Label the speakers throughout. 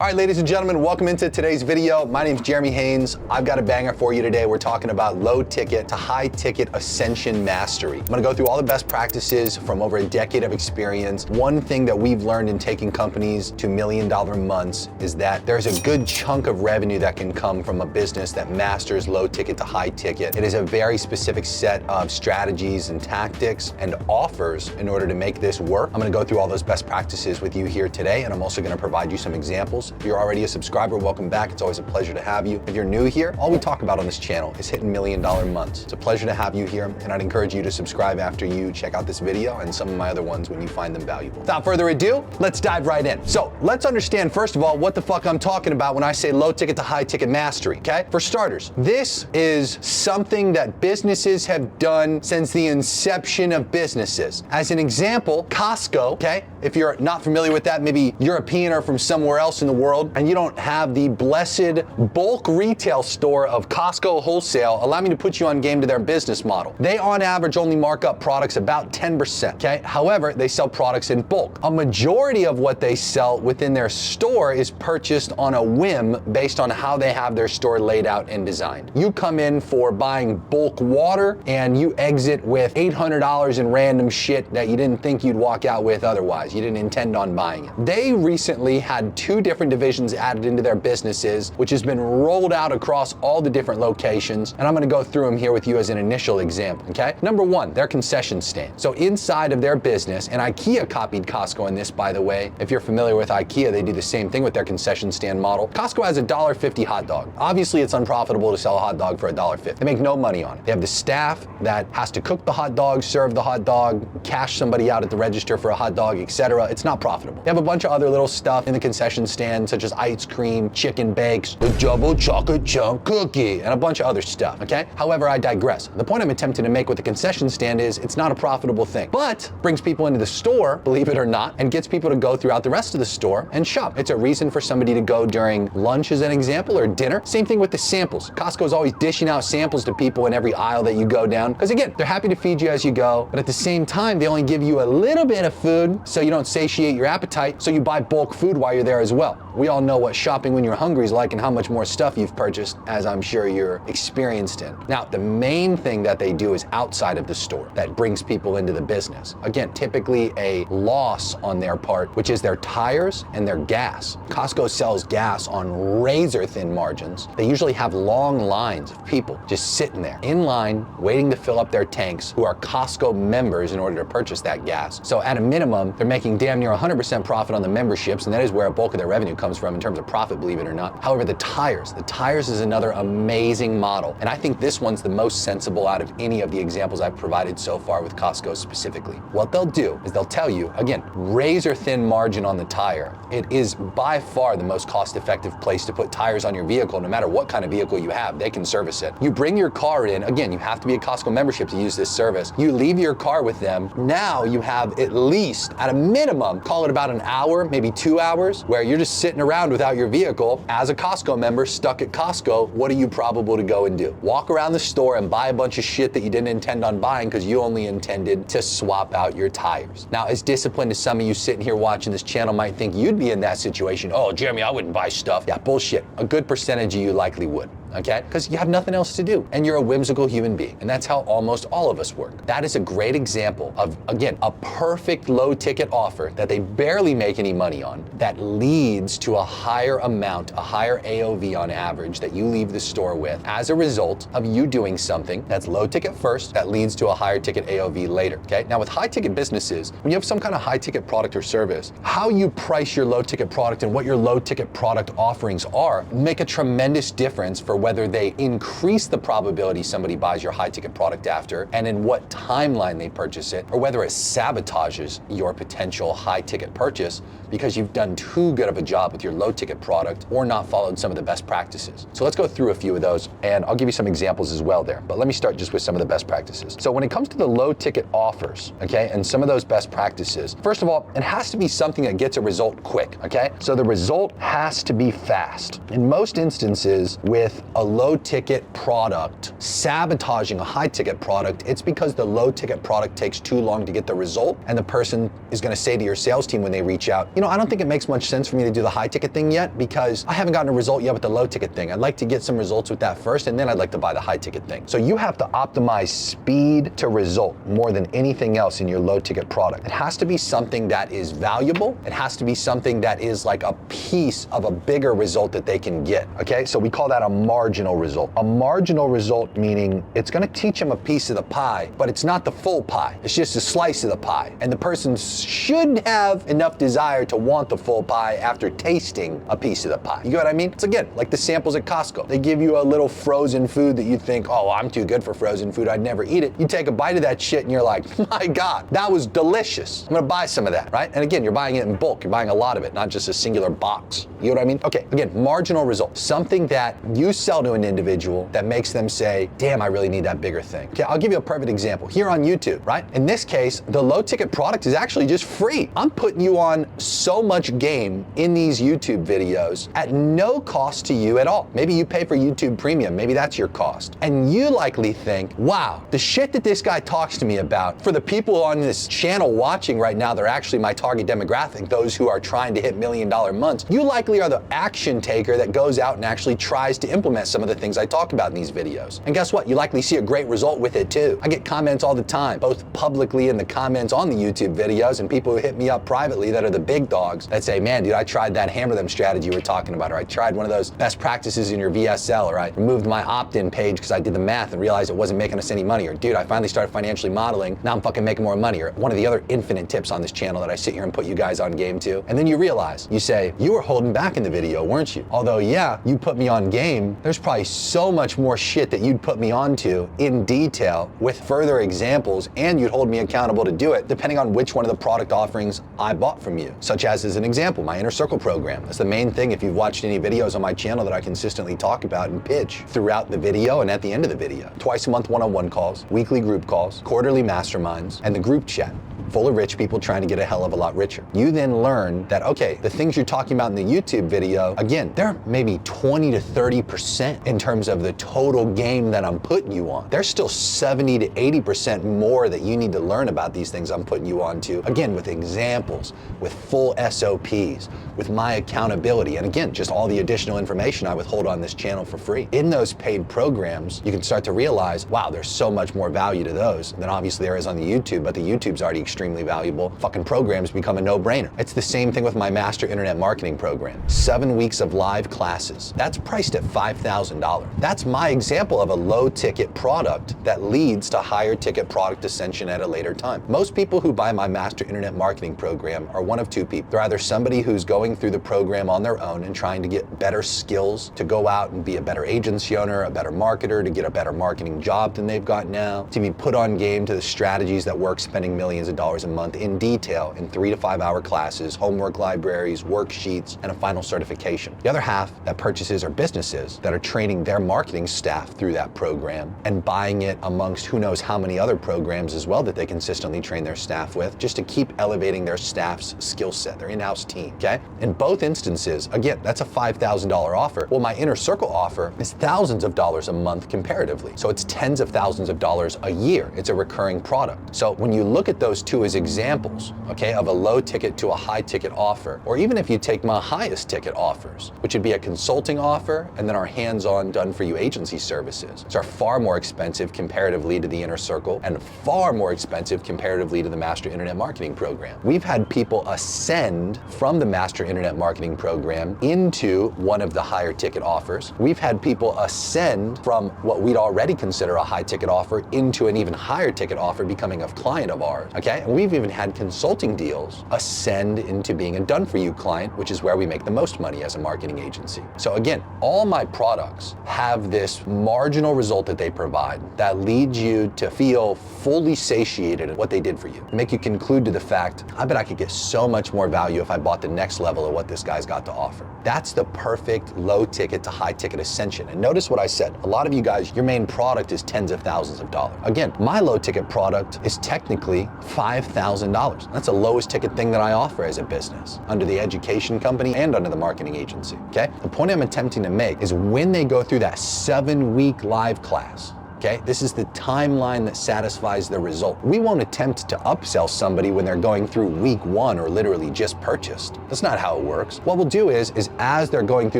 Speaker 1: All right, ladies and gentlemen, welcome into today's video. My name's Jeremy Haynes. I've got a banger for you today. We're talking about low ticket to high ticket Ascension mastery. I'm gonna go through all the best practices from over a decade of experience. One thing that we've learned in taking companies to $1 million months is that there's a good chunk of revenue that can come from a business that masters low ticket to high ticket. It is a very specific set of strategies and tactics and offers in order to make this work. I'm gonna go through all those best practices with you here today, and I'm also gonna provide you some examples. If you're already a subscriber, welcome back. It's always a pleasure to have you. If you're new here, all we talk about on this channel is hitting $1 million months. It's a pleasure to have you here, and I'd encourage you to subscribe after you check out this video and some of my other ones when you find them valuable. Without further ado, let's dive right in. So let's understand, first of all, what the fuck I'm talking about when I say low ticket to high ticket mastery, okay? For starters, this is something that businesses have done since the inception of businesses. As an example, Costco, okay? If you're not familiar with that, maybe European or from somewhere else in the world, and you don't have the blessed bulk retail store of Costco wholesale, allow me to put you on game to their business model. They on average only mark up products about 10%, okay? However, they sell products in bulk. A majority of what they sell within their store is purchased on a whim based on how they have their store laid out and designed. You come in for buying bulk water and you exit with $800 in random shit that you didn't think you'd walk out with otherwise. You didn't intend on buying it. They recently had 2 different divisions added into their businesses, which has been rolled out across all the different locations, and I'm gonna go through them here with you as an initial example, okay? Number 1, their concession stand. So inside of their business, and IKEA copied Costco in this, by the way. If you're familiar with IKEA, they do the same thing with their concession stand model. Costco has a $1.50 hot dog. Obviously, it's unprofitable to sell a hot dog for $1.50. They make no money on it. They have the staff that has to cook the hot dog, serve the hot dog, cash somebody out at the register for a hot dog, etc. It's not profitable. They have a bunch of other little stuff in the concession stand, such as ice cream, chicken bakes, the double chocolate chunk cookie, and a bunch of other stuff, okay? However, I digress. The point I'm attempting to make with the concession stand is it's not a profitable thing, but brings people into the store, believe it or not, and gets people to go throughout the rest of the store and shop. It's a reason for somebody to go during lunch as an example, or dinner. Same thing with the samples. Costco's always dishing out samples to people in every aisle that you go down, because again, they're happy to feed you as you go, but at the same time, they only give you a little bit of food so you don't satiate your appetite, so you buy bulk food while you're there as well. We all know what shopping when you're hungry is like and how much more stuff you've purchased, as I'm sure you're experienced in. Now, the main thing that they do is outside of the store that brings people into the business. Again, typically a loss on their part, which is their tires and their gas. Costco sells gas on razor thin margins. They usually have long lines of people just sitting there in line waiting to fill up their tanks who are Costco members in order to purchase that gas. So at a minimum, they're making damn near 100% profit on the memberships, and that is where a bulk of their revenue comes from in terms of profit, believe it or not. However, the tires is another amazing model. And I think this one's the most sensible out of any of the examples I've provided so far with Costco specifically. What they'll do is they'll tell you, again, razor thin margin on the tire. It is by far the most cost-effective place to put tires on your vehicle. No matter what kind of vehicle you have, they can service it. You bring your car in, again, you have to be a Costco membership to use this service. You leave your car with them. Now you have at least, at a minimum, call it about an hour, maybe 2 hours, where you're just sitting around without your vehicle. As a Costco member stuck at Costco, what are you probable to go and do? Walk around the store and buy a bunch of shit that you didn't intend on buying because you only intended to swap out your tires. Now, as disciplined as some of you sitting here watching this channel might think you'd be in that situation, oh, Jeremy, I wouldn't buy stuff. Yeah, bullshit. A good percentage of you likely would. Okay? Because you have nothing else to do and you're a whimsical human being. And that's how almost all of us work. That is a great example of, again, a perfect low ticket offer that they barely make any money on that leads to a higher amount, a higher AOV on average that you leave the store with as a result of you doing something that's low ticket first that leads to a higher ticket AOV later. Okay? Now with high ticket businesses, when you have some kind of high ticket product or service, how you price your low ticket product and what your low ticket product offerings are make a tremendous difference for whether they increase the probability somebody buys your high ticket product after and in what timeline they purchase it, or whether it sabotages your potential high ticket purchase because you've done too good of a job with your low ticket product or not followed some of the best practices. So let's go through a few of those and I'll give you some examples as well there, but let me start just with some of the best practices. So when it comes to the low ticket offers, okay, and some of those best practices, first of all, it has to be something that gets a result quick, okay? So the result has to be fast. In most instances with a low ticket product sabotaging a high ticket product, it's because the low ticket product takes too long to get the result. And the person is gonna say to your sales team when they reach out, I don't think it makes much sense for me to do the high ticket thing yet because I haven't gotten a result yet with the low ticket thing. I'd like to get some results with that first, and then I'd like to buy the high ticket thing. So you have to optimize speed to result more than anything else in your low ticket product. It has to be something that is valuable. It has to be something that is like a piece of a bigger result that they can get, okay? So we call that a marginal result. A marginal result meaning it's gonna teach them a piece of the pie, but it's not the full pie. It's just a slice of the pie. And the person should have enough desire to want the full pie after tasting a piece of the pie. You get what I mean? It's again, like the samples at Costco. They give you a little frozen food that you think, oh, I'm too good for frozen food, I'd never eat it. You take a bite of that shit and you're like, my God, that was delicious. I'm gonna buy some of that, right? And again, you're buying it in bulk. You're buying a lot of it, not just a singular box. You know what I mean? Okay, again, marginal result. Something that you sell to an individual that makes them say, damn, I really need that bigger thing. Okay, I'll give you a perfect example. Here on YouTube, right? In this case, the low ticket product is actually just free. I'm putting you on so much game in these YouTube videos at no cost to you at all. Maybe you pay for YouTube Premium. Maybe that's your cost. And you likely think, wow, the shit that this guy talks to me about, for the people on this channel watching right now, they're actually my target demographic, those who are trying to hit $1 million months. You likely are the action taker that goes out and actually tries to implement some of the things I talk about in these videos. And guess what? You likely see a great result with it too. I get comments all the time, both publicly in the comments on the YouTube videos and people who hit me up privately that are the big dogs that say, man, dude, I tried that hammer them strategy you were talking about, or I tried one of those best practices in your VSL, or I removed my opt-in page because I did the math and realized it wasn't making us any money, or dude, I finally started financially modeling, now I'm fucking making more money, or one of the other infinite tips on this channel that I sit here and put you guys on game to. And then you realize, you say, you were holding back in the video, weren't you? Although, yeah, you put me on game, there's probably so much more shit that you'd put me onto in detail with further examples, and you'd hold me accountable to do it, depending on which one of the product offerings I bought from you. Such as an example, my Inner Circle program. That's the main thing if you've watched any videos on my channel that I consistently talk about and pitch throughout the video and at the end of the video. Twice a month one-on-one calls, weekly group calls, quarterly masterminds, and the group chat full of rich people trying to get a hell of a lot richer. You then learn that, okay, the things you're talking about in the YouTube video, again, they're maybe 20 to 30% in terms of the total game that I'm putting you on. There's still 70 to 80% more that you need to learn about these things I'm putting you on to, again, with examples, with full SOPs, with my accountability, and again, just all the additional information I withhold on this channel for free. In those paid programs, you can start to realize, wow, there's so much more value to those than obviously there is on the YouTube, but the YouTube's already extremely valuable. Fucking programs become a no-brainer. It's the same thing with my Master Internet Marketing program. 7 weeks of live classes. That's priced at $5,000. That's my example of a low-ticket product that leads to higher ticket product ascension at a later time. Most people who buy my Master Internet Marketing program are one of two people. They're either somebody who's going through the program on their own and trying to get better skills to go out and be a better agency owner, a better marketer, to get a better marketing job than they've got now, to be put on game to the strategies that work spending millions of dollars a month in detail in 3 to 5 hour classes, homework libraries, worksheets, and a final certification. The other half that purchases are businesses that are training their marketing staff through that program and buying it amongst who knows how many other programs as well that they consistently train their staff with, just to keep elevating their staff's skill set, their in-house team, okay? In both instances, again, that's a $5,000 offer. Well, my Inner Circle offer is thousands of dollars a month comparatively. So it's tens of thousands of dollars a year. It's a recurring product. So when you look at those two as examples, okay, of a low ticket to a high ticket offer, or even if you take my highest ticket offers, which would be a consulting offer and then our hands-on done for you agency services, which are far more expensive comparatively to the Inner Circle and far more expensive comparatively to the Master Internet Marketing program. We've had people ascend from the Master Internet Marketing program into one of the higher ticket offers. We've had people ascend from what we'd already consider a high ticket offer into an even higher ticket offer, becoming a client of ours, okay? And we've even had consulting deals ascend into being a done-for-you client, which is where we make the most money as a marketing agency. So again, all my products have this marginal result that they provide that leads you to feel fully satiated in what they did for you. Make you conclude to the fact, I bet I could get so much more value if I bought the next level of what this guy's got to offer. That's the perfect low ticket to high ticket ascension. And notice what I said. A lot of you guys, your main product is tens of thousands of dollars. Again, my low ticket product is technically $5,000. That's the lowest ticket thing that I offer as a business, under the education company and under the marketing agency, okay? The point I'm attempting to make is when they go through that 7-week live class, okay? This is the timeline that satisfies the result. We won't attempt to upsell somebody when they're going through week 1 or literally just purchased. That's not how it works. What we'll do is as they're going through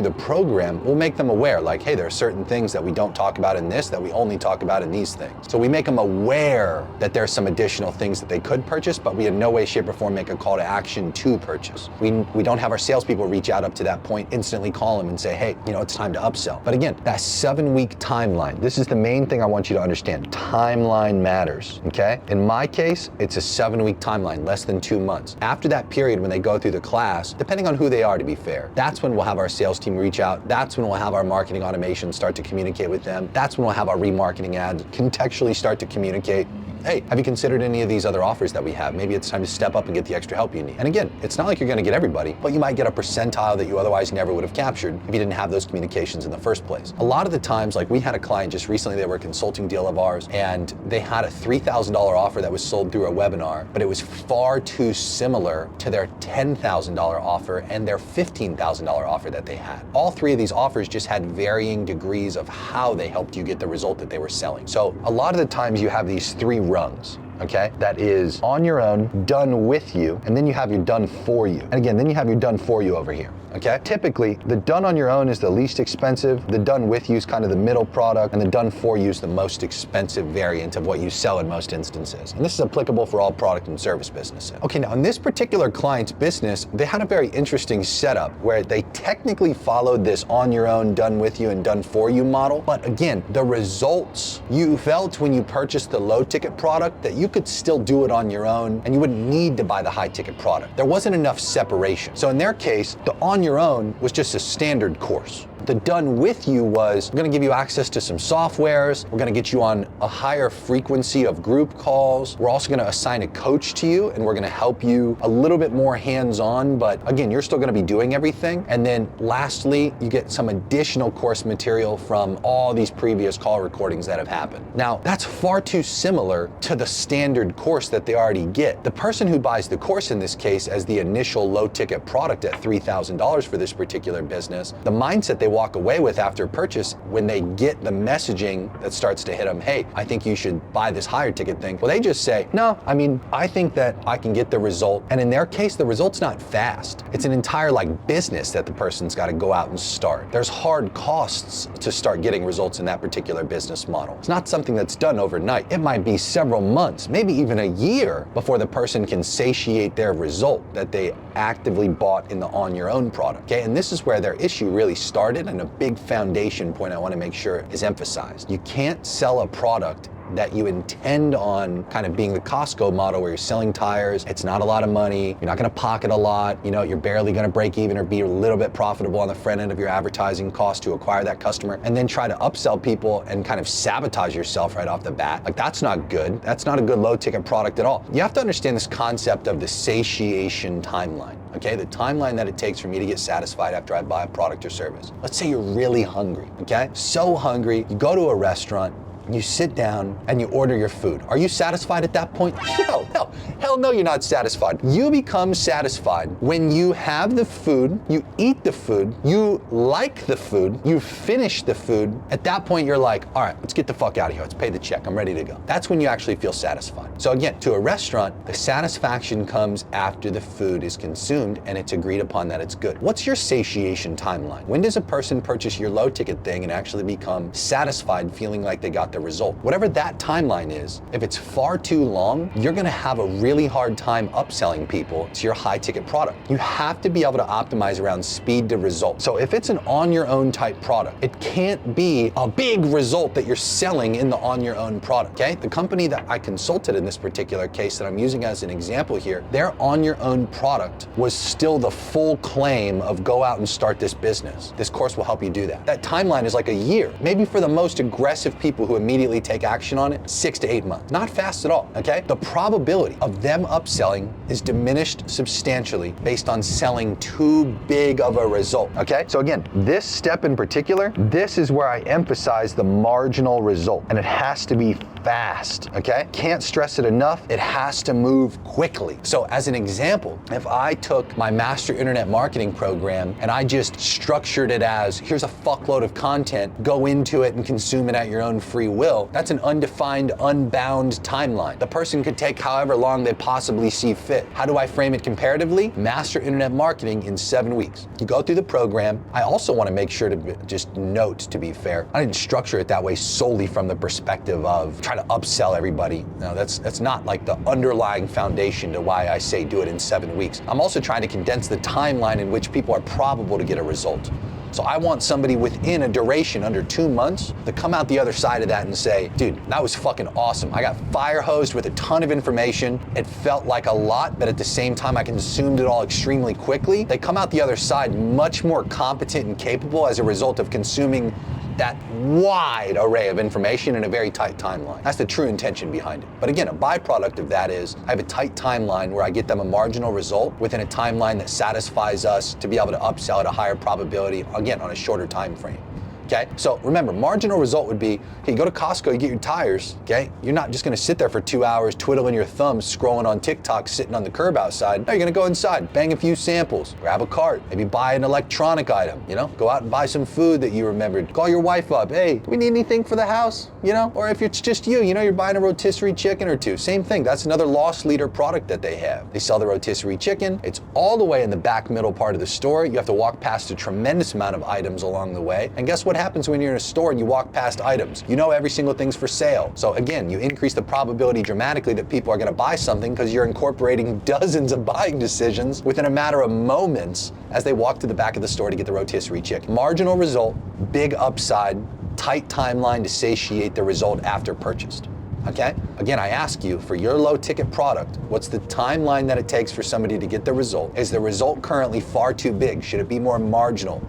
Speaker 1: the program, we'll make them aware, like, hey, there are certain things that we don't talk about in this that we only talk about in these things. So we make them aware that there's some additional things that they could purchase, but we in no way, shape, or form make a call to action to purchase. We don't have our salespeople reach out up to that point, instantly call them and say, hey, it's time to upsell. But again, that 7-week timeline, this is the main thing I want you to understand. Timeline matters, okay? In my case, it's a 7-week timeline, less than 2 months. After that period, when they go through the class, depending on who they are, to be fair, that's when we'll have our sales team reach out. That's when we'll have our marketing automation start to communicate with them. That's when we'll have our remarketing ads contextually start to communicate. Hey, have you considered any of these other offers that we have? Maybe it's time to step up and get the extra help you need. And again, it's not like you're gonna get everybody, but you might get a percentile that you otherwise never would have captured if you didn't have those communications in the first place. A lot of the times, like we had a client just recently, they were a consulting deal of ours, and they had a $3,000 offer that was sold through a webinar, but it was far too similar to their $10,000 offer and their $15,000 offer that they had. All 3 of these offers just had varying degrees of how they helped you get the result that they were selling. So a lot of the times you have these 3 rungs, okay? That is on your own, done with you, and then you have your done for you. And again, then you have your done for you over here, okay? Typically, the done on your own is the least expensive, the done with you is kind of the middle product, and the done for you is the most expensive variant of what you sell in most instances. And this is applicable for all product and service businesses. Okay, now in this particular client's business, they had a very interesting setup where they technically followed this on your own, done with you, and done for you model. But again, the results you felt when you purchased the low ticket product, that you could still do it on your own and you wouldn't need to buy the high ticket product. There wasn't enough separation. So in their case, the on your own was just a standard course. The done with you was, we're gonna give you access to some softwares, we're gonna get you on a higher frequency of group calls, we're also gonna assign a coach to you, and we're gonna help you a little bit more hands-on, but again, you're still gonna be doing everything. And then lastly, you get some additional course material from all these previous call recordings that have happened. Now, that's far too similar to the standard course that they already get. The person who buys the course in this case as the initial low ticket product at $3,000 for this particular business, the mindset they walk away with after purchase, when they get the messaging that starts to hit them, hey, I think you should buy this higher ticket thing. Well, they just say, no, I think that I can get the result. And in their case, the result's not fast. It's an entire business that the person's got to go out and start. There's hard costs to start getting results in that particular business model. It's not something that's done overnight. It might be several months, maybe even a year before the person can satiate their result that they actively bought in the on your own product. Okay, and this is where their issue really started, and a big foundation point I want to make sure is emphasized. You can't sell a product that you intend on kind of being the Costco model where you're selling tires, it's not a lot of money, you're not gonna pocket a lot, you're barely gonna break even or be a little bit profitable on the front end of your advertising cost to acquire that customer, and then try to upsell people and kind of sabotage yourself right off the bat. That's not good. That's not a good low ticket product at all. You have to understand this concept of the satiation timeline. Okay, the timeline that it takes for me to get satisfied after I buy a product or service. Let's say you're really hungry, okay? So hungry, you go to a restaurant, you sit down and you order your food. Are you satisfied at that point? Hell no, you're not satisfied. You become satisfied when you have the food, you eat the food, you like the food, you finish the food. At that point, you're like, all right, let's get the fuck out of here. Let's pay the check. I'm ready to go. That's when you actually feel satisfied. So again, to a restaurant, the satisfaction comes after the food is consumed and it's agreed upon that it's good. What's your satiation timeline? When does a person purchase your low ticket thing and actually become satisfied, feeling like they got the result? Whatever that timeline is, if it's far too long, you're gonna have a really hard time upselling people to your high ticket product. You have to be able to optimize around speed to result. So if it's an on your own type product, it can't be a big result that you're selling in the on your own product, okay? The company that I consulted in this particular case that I'm using as an example here, their on your own product was still the full claim of go out and start this business. This course will help you do that. That timeline is like a year. Maybe for the most aggressive people who immediately take action on it, 6 to 8 months. Not fast at all, okay? The probability of them them upselling is diminished substantially based on selling too big of a result, okay? So again, this step in particular, this is where I emphasize the marginal result, and it has to be fast, okay? Can't stress it enough, it has to move quickly. So as an example, if I took my master internet marketing program and I just structured it as, here's a fuckload of content, go into it and consume it at your own free will, that's an undefined, unbound timeline. The person could take however long they possibly see fit. How do I frame it comparatively? Master internet marketing in 7 weeks. You go through the program. I also want to make sure to just note, to be fair, I didn't structure it that way solely from the perspective of try to upsell everybody. No, that's not like the underlying foundation to why I say do it in 7 weeks. I'm also trying to condense the timeline in which people are probable to get a result. So I want somebody within a duration under 2 months to come out the other side of that and say, dude, that was fucking awesome. I got fire hosed with a ton of information. It felt like a lot, but at the same time, I consumed it all extremely quickly. They come out the other side much more competent and capable as a result of consuming that wide array of information in a very tight timeline. That's the true intention behind it. But again, a byproduct of that is I have a tight timeline where I get them a marginal result within a timeline that satisfies us to be able to upsell at a higher probability, again, on a shorter time frame. Okay, so remember, marginal result would be, hey, you go to Costco, you get your tires, okay? You're not just gonna sit there for 2 hours twiddling your thumbs, scrolling on TikTok, sitting on the curb outside. No, you're gonna go inside, bang a few samples, grab a cart, maybe buy an electronic item, you know? Go out and buy some food that you remembered. Call your wife up, hey, do we need anything for the house, you know? Or if it's just you know, you're buying a rotisserie chicken or two. Same thing, that's another loss leader product that they have. They sell the rotisserie chicken, it's all the way in the back middle part of the store. You have to walk past a tremendous amount of items along the way. And guess what happens when you're in a store and you walk past items? You know every single thing's for sale. So again, you increase the probability dramatically that people are gonna buy something because you're incorporating dozens of buying decisions within a matter of moments as they walk to the back of the store to get the rotisserie chicken. Marginal result, big upside, tight timeline to satiate the result after purchased. Okay? Again, I ask you, for your low ticket product, what's the timeline that it takes for somebody to get the result? Is the result currently far too big? Should it be more marginal,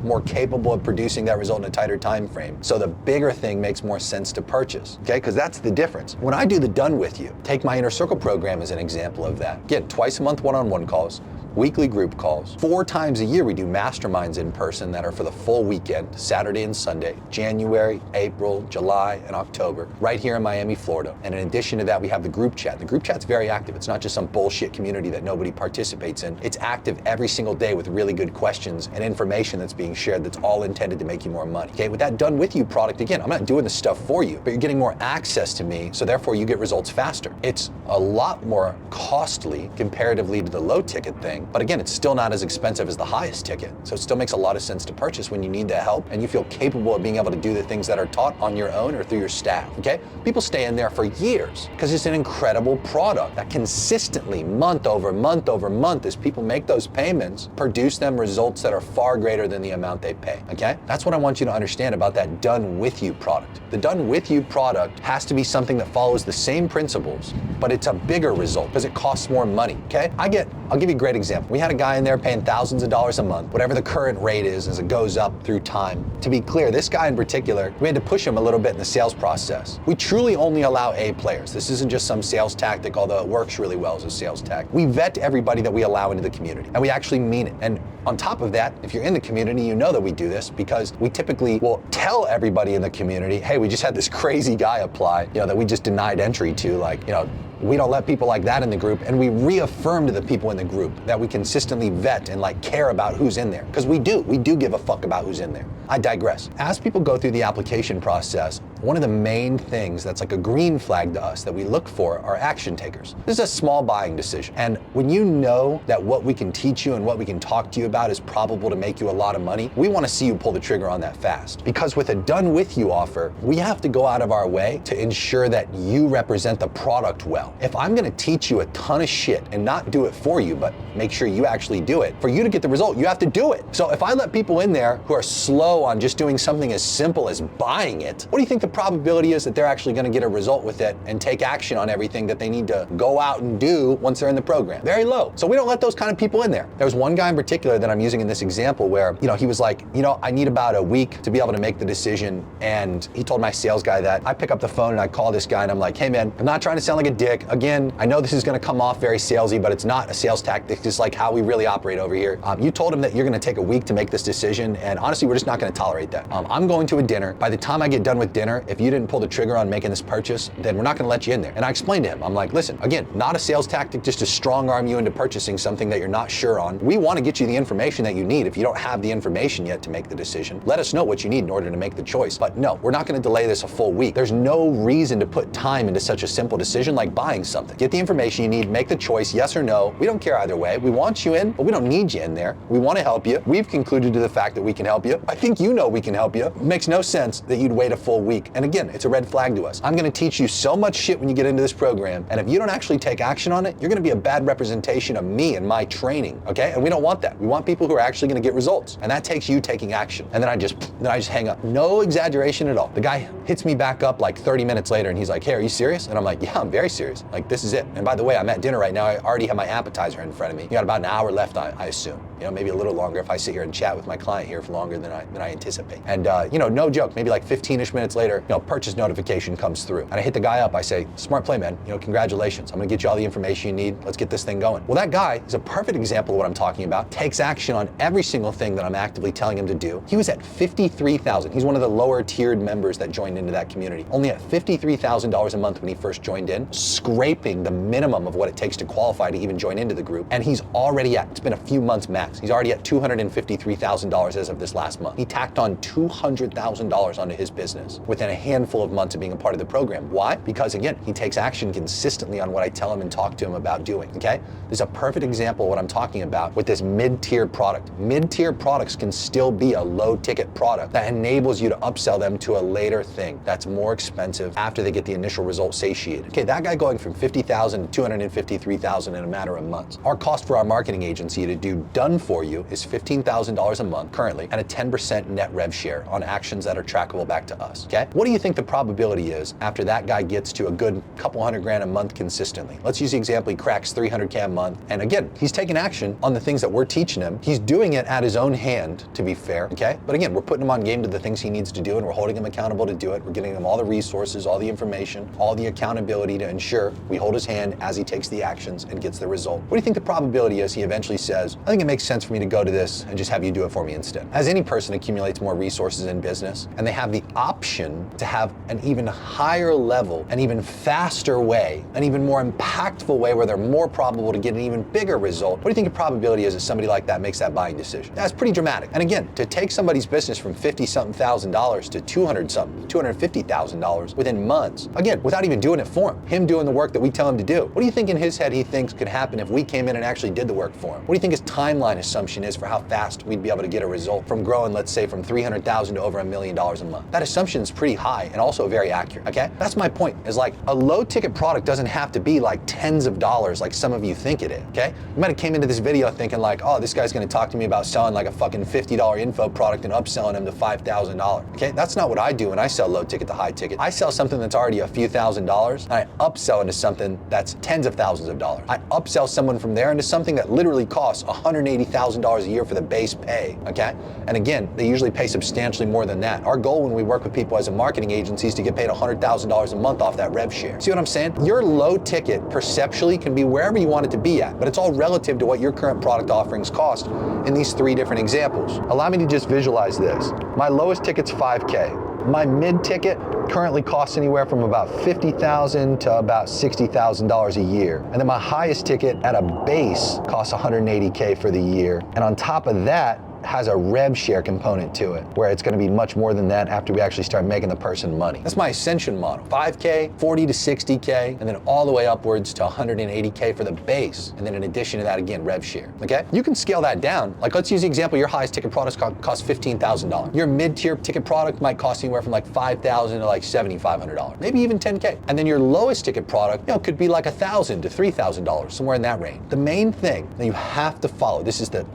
Speaker 1: more capable of producing that result in a tighter time frame? So the bigger thing makes more sense to purchase, okay? Because that's the difference. When I do the done with you, take my Inner Circle program as an example of that. Again, twice a month one-on-one calls, weekly group calls. 4 times a year we do masterminds in person that are for the full weekend, Saturday and Sunday, January, April, July, and October, right here in Miami, Florida. And in addition to that, we have the group chat. The group chat's very active. It's not just some bullshit community that nobody participates in. It's active every single day with really good questions and information that's being shared that's all intended to make you more money. Okay, with that done with you product, again, I'm not doing the stuff for you, but you're getting more access to me, so therefore you get results faster. It's a lot more costly comparatively to the low ticket thing, but again, it's still not as expensive as the highest ticket. So it still makes a lot of sense to purchase when you need the help and you feel capable of being able to do the things that are taught on your own or through your staff, okay? People stay in there for years because it's an incredible product that consistently, month over month over month, as people make those payments, produce them results that are far greater than the amount they pay, okay? That's what I want you to understand about that done with you product. The done with you product has to be something that follows the same principles, but it's a bigger result because it costs more money, okay? I'll give you a great example. We had a guy in there paying thousands of dollars a month, whatever the current rate is as it goes up through time. To be clear, this guy in particular, we had to push him a little bit in the sales process. We truly only allow A players. This isn't just some sales tactic, although it works really well as a sales tactic. We vet everybody that we allow into the community, and we actually mean it. And on top of that, if you're in the community, you know that we do this because we typically will tell everybody in the community, hey, we just had this crazy guy apply, you know, that we just denied entry to, like, you know, we don't let people like that in the group, and we reaffirm to the people in the group that we consistently vet and like care about who's in there, because we do give a fuck about who's in there. I digress. As people go through the application process, one of the main things that's like a green flag to us that we look for are action takers. This is a small buying decision. And when you know that what we can teach you and what we can talk to you about is probable to make you a lot of money, we want to see you pull the trigger on that fast. Because with a done with you offer, we have to go out of our way to ensure that you represent the product well. If I'm going to teach you a ton of shit and not do it for you, but make sure you actually do it, for you to get the result, you have to do it. So if I let people in there who are slow on just doing something as simple as buying it, what do you think the the probability is that they're actually gonna get a result with it and take action on everything that they need to go out and do once they're in the program? Very low. So we don't let those kind of people in there. There's one guy in particular that I'm using in this example where, he was like, I need about a week to be able to make the decision. And he told my sales guy that. I pick up the phone and I call this guy and I'm like, hey man, I'm not trying to sound like a dick. Again, I know this is gonna come off very salesy, but it's not a sales tactic. It's like how we really operate over here. You told him that you're gonna take a week to make this decision, and honestly, we're just not gonna tolerate that. I'm going to a dinner. By the time I get done with dinner, if you didn't pull the trigger on making this purchase, then we're not gonna let you in there. And I explained to him, I'm like, listen, again, not a sales tactic just to strong arm you into purchasing something that you're not sure on. We wanna get you the information that you need. If you don't have the information yet to make the decision, let us know what you need in order to make the choice. But no, we're not gonna delay this a full week. There's no reason to put time into such a simple decision like buying something. Get the information you need, make the choice, yes or no. We don't care either way. We want you in, but we don't need you in there. We want to help you. We've concluded to the fact that we can help you. I think you know we can help you. It makes no sense that you'd wait a full week. And again, it's a red flag to us. I'm gonna teach you so much shit when you get into this program, and if you don't actually take action on it, you're gonna be a bad representation of me and my training, okay? And we don't want that. We want people who are actually gonna get results, and that takes you taking action. And then I just hang up. No exaggeration at all. The guy hits me back up like 30 minutes later and he's like, hey, are you serious? And I'm like, yeah, I'm very serious. Like, this is it. And by the way, I'm at dinner right now. I already have my appetizer in front of me. You got about an hour left, I assume. Maybe a little longer if I sit here and chat with my client here for longer than I anticipate. And no joke, maybe like 15-ish minutes later, purchase notification comes through. And I hit the guy up, I say, smart play, man. Congratulations. I'm gonna get you all the information you need. Let's get this thing going. Well, that guy is a perfect example of what I'm talking about. Takes action on every single thing that I'm actively telling him to do. He was at $53,000. He's one of the lower tiered members that joined into that community. Only at $53,000 a month when he first joined in, scraping the minimum of what it takes to qualify to even join into the group. And he's already it's been a few months max. He's already at $253,000 as of this last month. He tacked on $200,000 onto his business within a handful of months of being a part of the program. Why? Because again, he takes action consistently on what I tell him and talk to him about doing, okay? This is a perfect example of what I'm talking about with this mid-tier product. Mid-tier products can still be a low-ticket product that enables you to upsell them to a later thing that's more expensive after they get the initial result satiated. Okay, that guy going from $50,000 to $253,000 in a matter of months. Our cost for our marketing agency to do done for you is $15,000 a month currently, and a 10% net rev share on actions that are trackable back to us, okay? What do you think the probability is after that guy gets to a good couple $100,000 a month consistently? Let's use the example, he cracks $300K a month, and again, he's taking action on the things that we're teaching him. He's doing it at his own hand, to be fair, okay? But again, we're putting him on game to the things he needs to do, and we're holding him accountable to do it. We're getting him all the resources, all the information, all the accountability to ensure we hold his hand as he takes the actions and gets the result. What do you think the probability is he eventually says, I think it makes sense for me to go to this and just have you do it for me instead? As any person accumulates more resources in business, and they have the option to have an even higher level, an even faster way, an even more impactful way where they're more probable to get an even bigger result, what do you think the probability is that somebody like that makes that buying decision? That's pretty dramatic. And again, to take somebody's business from $50-something thousand to $250,000 within months, again, without even doing it for him doing the work that we tell him to do. What do you think in his head he thinks could happen if we came in and actually did the work for him? What do you think his timeline assumption is for how fast we'd be able to get a result from growing, let's say, from $300,000 to over $1 million a month? That assumption is pretty high and also very accurate, okay? That's my point, is like a low ticket product doesn't have to be like tens of dollars like some of you think it is, okay? You might have came into this video thinking like, oh, this guy's gonna talk to me about selling like a fucking $50 info product and upselling him to $5,000, okay? That's not what I do when I sell low ticket to high ticket. I sell something that's already a few $1,000s, and I upsell into something that's tens of thousands of dollars. I upsell someone from there into something that literally costs $180,000 a year for the base pay, okay? And again, they usually pay substantially more than that. Our goal when we work with people as a marketing agency is to get paid $100,000 a month off that rev share. See what I'm saying? Your low ticket perceptually can be wherever you want it to be at, but it's all relative to what your current product offerings cost in these three different examples. Allow me to just visualize this. My lowest ticket's $5K. My mid ticket currently costs anywhere from about $50,000 to about $60,000 a year. And then my highest ticket at a base costs $180K for the year. And on top of that, has a rev share component to it, where it's gonna be much more than that after we actually start making the person money. That's my Ascension model. 5K, 40 to 60K, and then all the way upwards to 180K for the base. And then in addition to that, again, rev share, okay? You can scale that down. Like, let's use the example, your highest ticket product costs $15,000. Your mid-tier ticket product might cost anywhere from like $5,000 to like $7,500, maybe even $10K. And then your lowest ticket product, could be like $1,000 to $3,000, somewhere in that range. The main thing that you have to follow,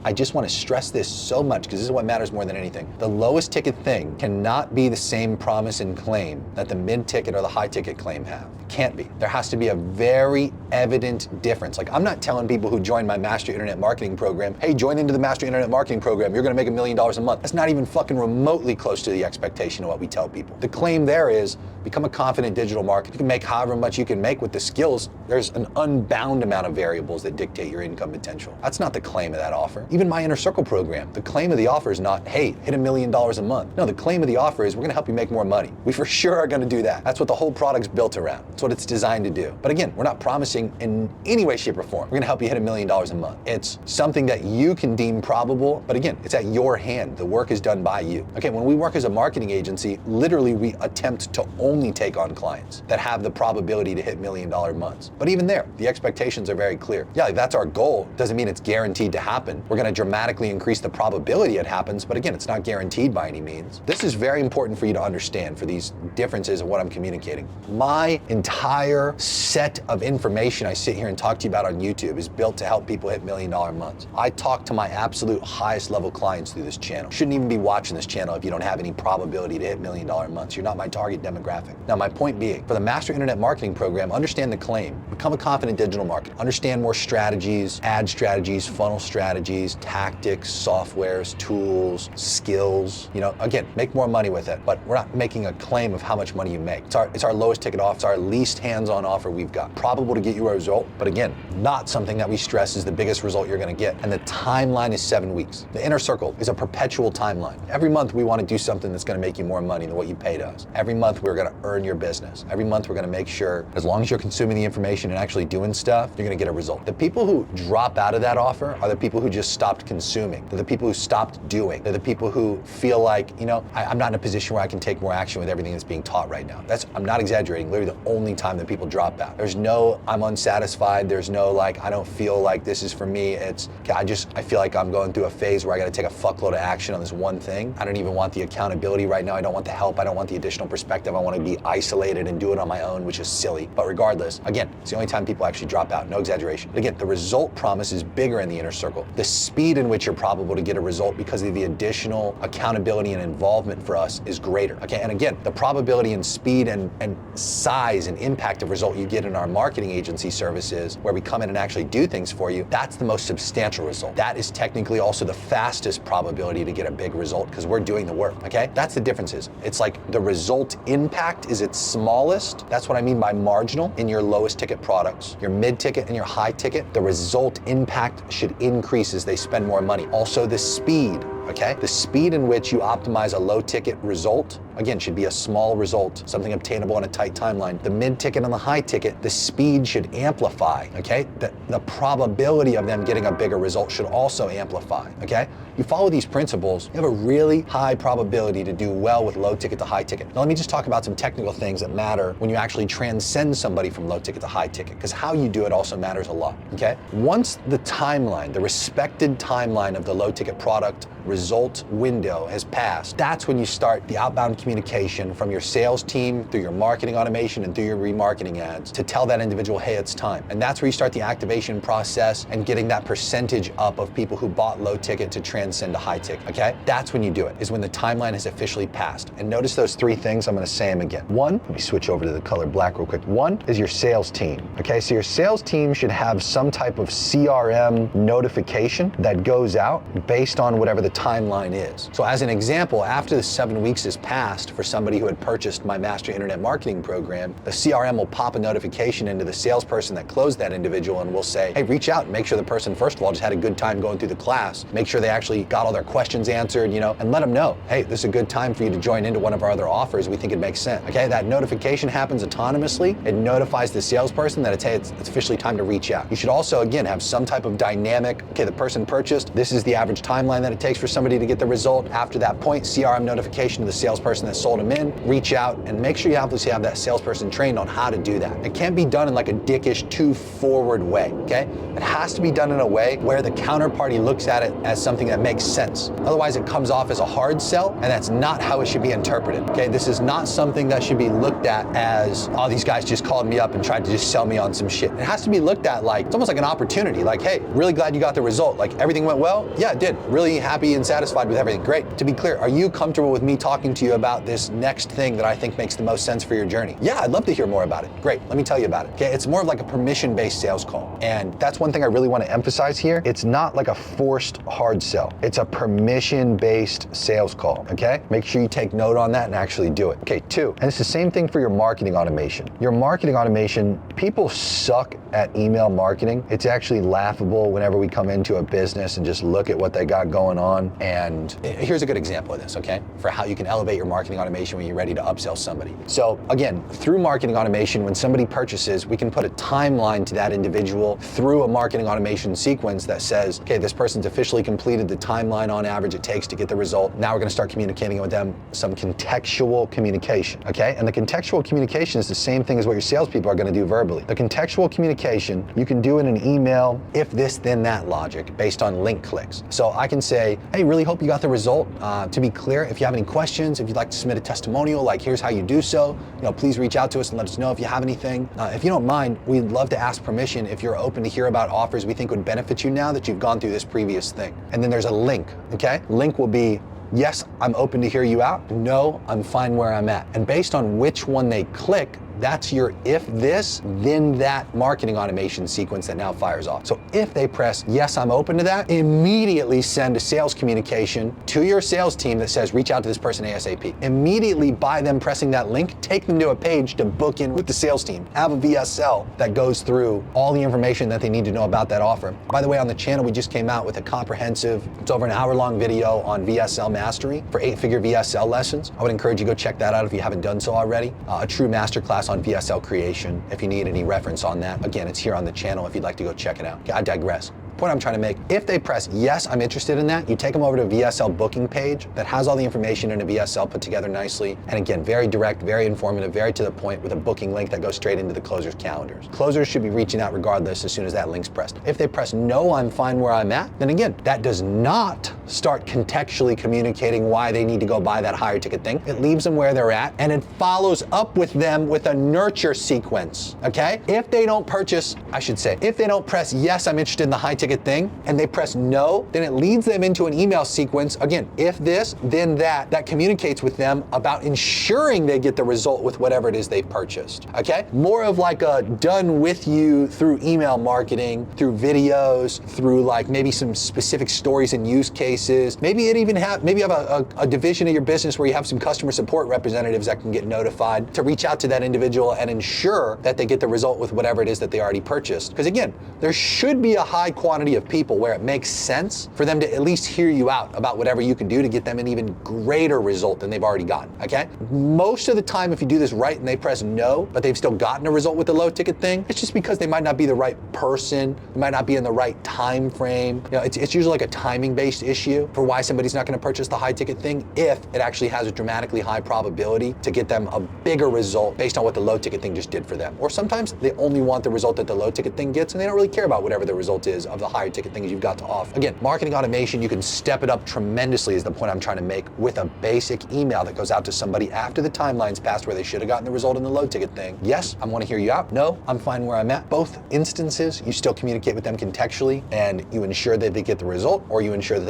Speaker 1: I just wanna stress this so so much because this is what matters more than anything. The lowest ticket thing cannot be the same promise and claim that the mid-ticket or the high-ticket claim have. It can't be. There has to be a very evident difference. Like, I'm not telling people who join my Master Internet Marketing program, hey, join into the Master Internet Marketing program, you're gonna make $1 million a month. That's not even fucking remotely close to the expectation of what we tell people. The claim there is, become a confident digital marketer. You can make however much you can make with the skills. There's an unbound amount of variables that dictate your income potential. That's not the claim of that offer. Even my Inner Circle program, the claim of the offer is not, hey, hit $1 million a month. No, the claim of the offer is we're gonna help you make more money. We for sure are gonna do that. That's what the whole product's built around. That's what it's designed to do. But again, we're not promising in any way, shape, or form we're gonna help you hit $1 million a month. It's something that you can deem probable, but again, it's at your hand. The work is done by you. Okay, when we work as a marketing agency, literally we attempt to only take on clients that have the probability to hit $1 million months. But even there, the expectations are very clear. Yeah, like that's our goal. Doesn't mean it's guaranteed to happen. We're gonna dramatically increase the probability it happens, but again, it's not guaranteed by any means. This is very important for you to understand for these differences of what I'm communicating. My entire set of information I sit here and talk to you about on YouTube is built to help people hit $1 million months. I talk to my absolute highest level clients through this channel. Shouldn't even be watching this channel if you don't have any probability to hit $1 million months. You're not my target demographic. Now, my point being, for the Master Internet Marketing program, understand the claim. Become a confident digital marketer. Understand more strategies, ad strategies, funnel strategies, tactics, softwares, tools, skills. You know, again, make more money with it, but we're not making a claim of how much money you make. It's our lowest ticket offer. It's our least hands-on offer we've got. Probable to get you a result, but again, not something that we stress is the biggest result you're gonna get. And the timeline is 7 weeks. The Inner Circle is a perpetual timeline. Every month we wanna do something that's gonna make you more money than what you paid us. Every month we're gonna earn your business. Every month we're gonna make sure, as long as you're consuming the information and actually doing stuff, you're gonna get a result. The people who drop out of that offer are the people who just stopped consuming. They're the people who stopped doing. They're the people who feel like, you know, I'm not in a position where I can take more action with everything that's being taught right now. I'm not exaggerating, literally the only time that people drop out. There's no, I'm unsatisfied. There's no like, I don't feel like this is for me. It's, I feel like I'm going through a phase where I gotta take a fuckload of action on this one thing. I don't even want the accountability right now. I don't want the help. I don't want the additional perspective. I wanna be isolated and do it on my own, which is silly. But regardless, again, it's the only time people actually drop out, no exaggeration. But again, the result promise is bigger in the Inner Circle. The speed in which you're probable to get a result because of the additional accountability and involvement for us is greater, okay? And again, the probability and speed and size and impact of result you get in our marketing agency services, where we come in and actually do things for you, that's the most substantial result. That is technically also the fastest probability to get a big result because we're doing the work, okay? That's the differences. It's like the result impact is its smallest. That's what I mean by marginal in your lowest ticket products. Your mid ticket and your high ticket, the result impact should increase as they spend more money. Also the speed, okay? The speed in which you optimize a low ticket result, again, should be a small result, something obtainable in a tight timeline. The mid ticket and the high ticket, the speed should amplify, okay? The probability of them getting a bigger result should also amplify, okay? You follow these principles, you have a really high probability to do well with low ticket to high ticket. Now let me just talk about some technical things that matter when you actually transcend somebody from low ticket to high ticket, because how you do it also matters a lot, okay? Once the timeline, the respected timeline of the low ticket product result window has passed, that's when you start the outbound communication from your sales team through your marketing automation and through your remarketing ads to tell that individual, hey, it's time. And that's where you start the activation process and getting that percentage up of people who bought low ticket to transcend to high ticket, okay? That's when you do it, is when the timeline has officially passed. And notice those three things, I'm gonna say them again. One, let me switch over to the color black real quick. One is your sales team, okay? So your sales team should have some type of CRM notification that goes out based on whatever the timeline is. So as an example, after the 7 weeks has passed for somebody who had purchased my Master Internet Marketing program, the CRM will pop a notification into the salesperson that closed that individual and will say, hey, reach out and make sure the person, first of all, just had a good time going through the class. Make sure they actually got all their questions answered, you know, and let them know, hey, this is a good time for you to join into one of our other offers. We think it makes sense, okay? That notification happens autonomously. It notifies the salesperson that it's officially time to reach out. You should also, again, have some type of dynamic, okay, the person purchased, this is the average timeline that it takes for somebody to get the result. After that point, CRM notification to the salesperson that sold them in, reach out and make sure you obviously have that salesperson trained on how to do that. It can't be done in like a dickish, too forward way, okay? It has to be done in a way where the counterparty looks at it as something that makes sense. Otherwise, it comes off as a hard sell, and that's not how it should be interpreted, okay? This is not something that should be looked at as, oh, these guys just called me up and tried to just sell me on some shit. It has to be looked at like, it's almost like an opportunity, like, hey, really glad you got the result. Like, everything went well? Yeah, it did. Really happy and and satisfied with everything. Great. To be clear, are you comfortable with me talking to you about this next thing that I think makes the most sense for your journey? Yeah, I'd love to hear more about it. Great, let me tell you about it. Okay, it's more of like a permission-based sales call. And that's one thing I really want to emphasize here. It's not like a forced hard sell. It's a permission-based sales call, okay? Make sure you take note on that and actually do it. Okay, 2, and it's the same thing for your marketing automation. Your marketing automation, people suck at email marketing. It's actually laughable whenever we come into a business and just look at what they got going on. And here's a good example of this, okay? For how you can elevate your marketing automation when you're ready to upsell somebody. So again, through marketing automation, when somebody purchases, we can put a timeline to that individual through a marketing automation sequence that says, okay, this person's officially completed the timeline on average it takes to get the result. Now we're gonna start communicating with them some contextual communication, okay? And the contextual communication is the same thing as what your salespeople are gonna do verbally. The contextual communication, you can do in an email, if this, then that logic, based on link clicks. So I can say, hey, really hope you got the result. To be clear, if you have any questions, if you'd like to submit a testimonial, like here's how you do so, please reach out to us and let us know if you have anything. If you don't mind, we'd love to ask permission if you're open to hear about offers we think would benefit you now that you've gone through this previous thing. And then there's a link, okay? Link will be, yes, I'm open to hear you out. No, I'm fine where I'm at. And based on which one they click, that's your if this, then that marketing automation sequence that now fires off. So if they press, yes, I'm open to that, immediately send a sales communication to your sales team that says, reach out to this person ASAP. Immediately by them pressing that link, take them to a page to book in with the sales team. Have a VSL that goes through all the information that they need to know about that offer. By the way, on the channel, we just came out with a comprehensive, it's over an hour-long video on VSL mastery for 8-figure VSL lessons. I would encourage you to go check that out if you haven't done so already. A true masterclass on VSL creation. If you need any reference on that, again, it's here on the channel if you'd like to go check it out. Okay, I digress. Point I'm trying to make, if they press yes, I'm interested in that, you take them over to a VSL booking page that has all the information in a VSL put together nicely. And again, very direct, very informative, very to the point with a booking link that goes straight into the closer's calendars. Closers should be reaching out regardless as soon as that link's pressed. If they press no, I'm fine where I'm at, then again, that does not start contextually communicating why they need to go buy that higher ticket thing. It leaves them where they're at and it follows up with them with a nurture sequence, okay? If they don't purchase, I should say, if they don't press yes, I'm interested in the high ticket thing, and they press no, then it leads them into an email sequence. Again, if this, then that communicates with them about ensuring they get the result with whatever it is they've purchased, okay? More of like a done with you through email marketing, through videos, through like maybe some specific stories and use cases. Maybe you have a division of your business where you have some customer support representatives that can get notified to reach out to that individual and ensure that they get the result with whatever it is that they already purchased. Because again, there should be a high quantity of people where it makes sense for them to at least hear you out about whatever you can do to get them an even greater result than they've already gotten, okay? Most of the time, if you do this right and they press no, but they've still gotten a result with the low ticket thing, it's just because they might not be the right person, they might not be in the right time frame. It's usually like a timing-based issue for why somebody's not gonna purchase the high ticket thing if it actually has a dramatically high probability to get them a bigger result based on what the low ticket thing just did for them. Or sometimes they only want the result that the low ticket thing gets and they don't really care about whatever the result is of the higher ticket things you've got to offer. Again, marketing automation, you can step it up tremendously is the point I'm trying to make with a basic email that goes out to somebody after the timeline's passed where they should have gotten the result in the low ticket thing. Yes, I want to hear you out. No, I'm fine where I'm at. Both instances, you still communicate with them contextually and you ensure that they get the result or you ensure that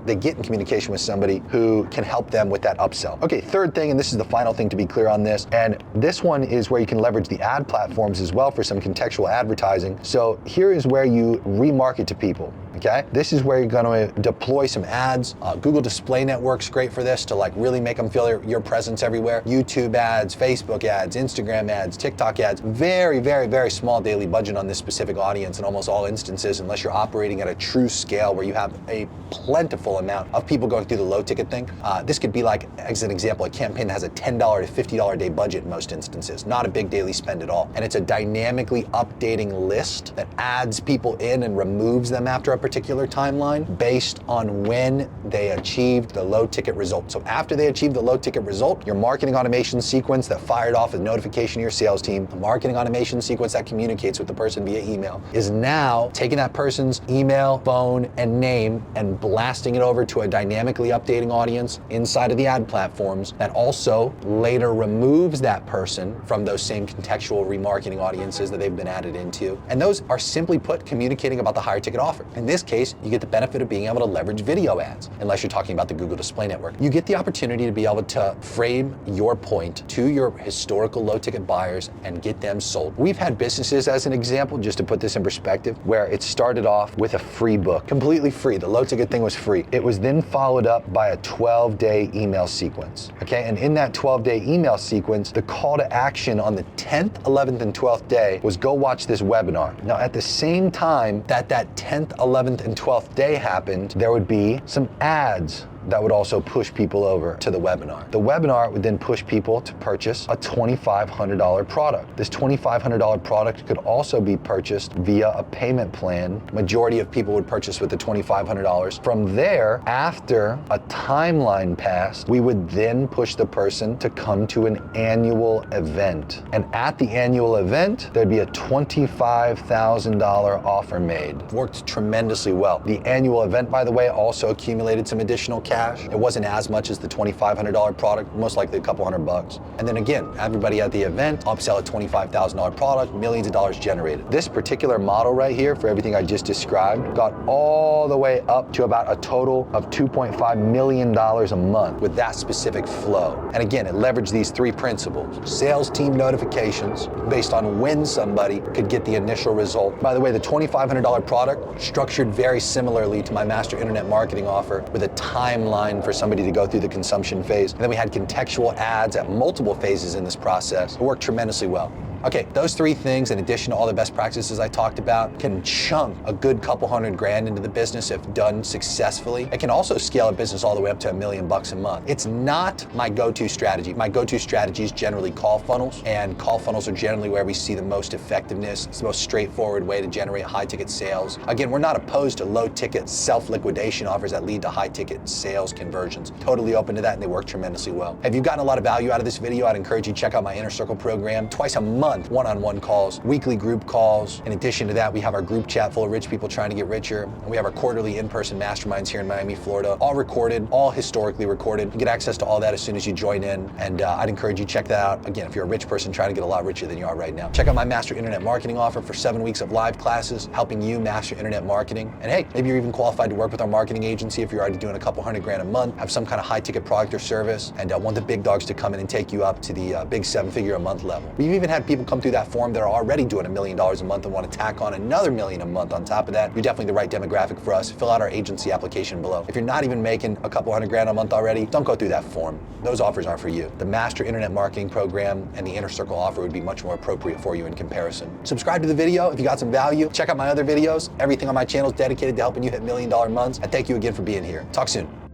Speaker 1: they get in communication with somebody who can help them with that upsell. Okay, third thing, and this is the final thing to be clear on this, and this one is where you can leverage the ad platforms as well for some contextual advertising. So here is where you remarket to people. Okay, this is where you're going to deploy some ads. Google Display Network's great for this to like really make them feel your presence everywhere. YouTube ads, Facebook ads, Instagram ads, TikTok ads. Very, very, very small daily budget on this specific audience in almost all instances, unless you're operating at a true scale where you have a plentiful amount of people going through the low ticket thing. This could be like, as an example, a campaign that has a $10 to $50 a day budget in most instances, not a big daily spend at all. And it's a dynamically updating list that adds people in and removes them after a particular timeline based on when they achieved the low ticket result. So after they achieved the low ticket result, your marketing automation sequence that fired off a notification to your sales team, the marketing automation sequence that communicates with the person via email, is now taking that person's email, phone, and name and blasting it over to a dynamically updating audience inside of the ad platforms that also later removes that person from those same contextual remarketing audiences that they've been added into. And those are simply put communicating about the higher ticket offer. And In this case, you get the benefit of being able to leverage video ads, unless you're talking about the Google Display Network. You get the opportunity to be able to frame your point to your historical low ticket buyers and get them sold. We've had businesses, as an example, just to put this in perspective, where it started off with a free book, completely free. The low ticket thing was free. It was then followed up by a 12-day email sequence, okay? And in that 12-day email sequence, the call to action on the 10th, 11th, and 12th day was go watch this webinar. Now, at the same time that 10th, 11th, and 12th day happened, there would be some ads that would also push people over to the webinar. The webinar would then push people to purchase a $2,500 product. This $2,500 product could also be purchased via a payment plan. Majority of people would purchase with the $2,500. From there, after a timeline passed, we would then push the person to come to an annual event. And at the annual event, there'd be a $25,000 offer made. Worked tremendously well. The annual event, by the way, also accumulated some additional cash. It wasn't as much as the $2,500 product, most likely a couple $100. And then again, everybody at the event, upsell a $25,000 product, millions of dollars generated. This particular model right here, for everything I just described, got all the way up to about a total of $2.5 million a month with that specific flow. And again, it leveraged these three principles. Sales team notifications based on when somebody could get the initial result. By the way, the $2,500 product structured very similarly to my master internet marketing offer with a timeline for somebody to go through the consumption phase. And then we had contextual ads at multiple phases in this process. It worked tremendously well. Okay, those three things, in addition to all the best practices I talked about, can chunk a good couple $100,000 into the business if done successfully. It can also scale a business all the way up to $1 million a month. It's not my go-to strategy. My go-to strategy is generally call funnels, and call funnels are generally where we see the most effectiveness. It's the most straightforward way to generate high-ticket sales. Again, we're not opposed to low-ticket self-liquidation offers that lead to high-ticket sales conversions. Totally open to that, and they work tremendously well. If you've gotten a lot of value out of this video, I'd encourage you to check out my Inner Circle program. Twice a month, one-on-one calls, weekly group calls. In addition to that, we have our group chat full of rich people trying to get richer. And we have our quarterly in-person masterminds here in Miami, Florida, all recorded, all historically recorded. You get access to all that as soon as you join in. And I'd encourage you to check that out. Again, if you're a rich person trying to get a lot richer than you are right now. Check out my master internet marketing offer for 7 weeks of live classes, helping you master internet marketing. And hey, maybe you're even qualified to work with our marketing agency if you're already doing a couple $100,000 a month, have some kind of high ticket product or service, and want the big dogs to come in and take you up to the big 7-figure a month level. We've even had people come through that form that are already doing $1 million a month and want to tack on another $1 million a month on top of that. You're definitely the right demographic for us. Fill out our agency application below. If you're not even making a couple $100,000 a month already, don't go through that form. Those offers aren't for you. The Master Internet Marketing Program and the Inner Circle offer would be much more appropriate for you in comparison. Subscribe to the video if you got some value. Check out my other videos. Everything on my channel is dedicated to helping you hit $1 million months. And thank you again for being here. Talk soon.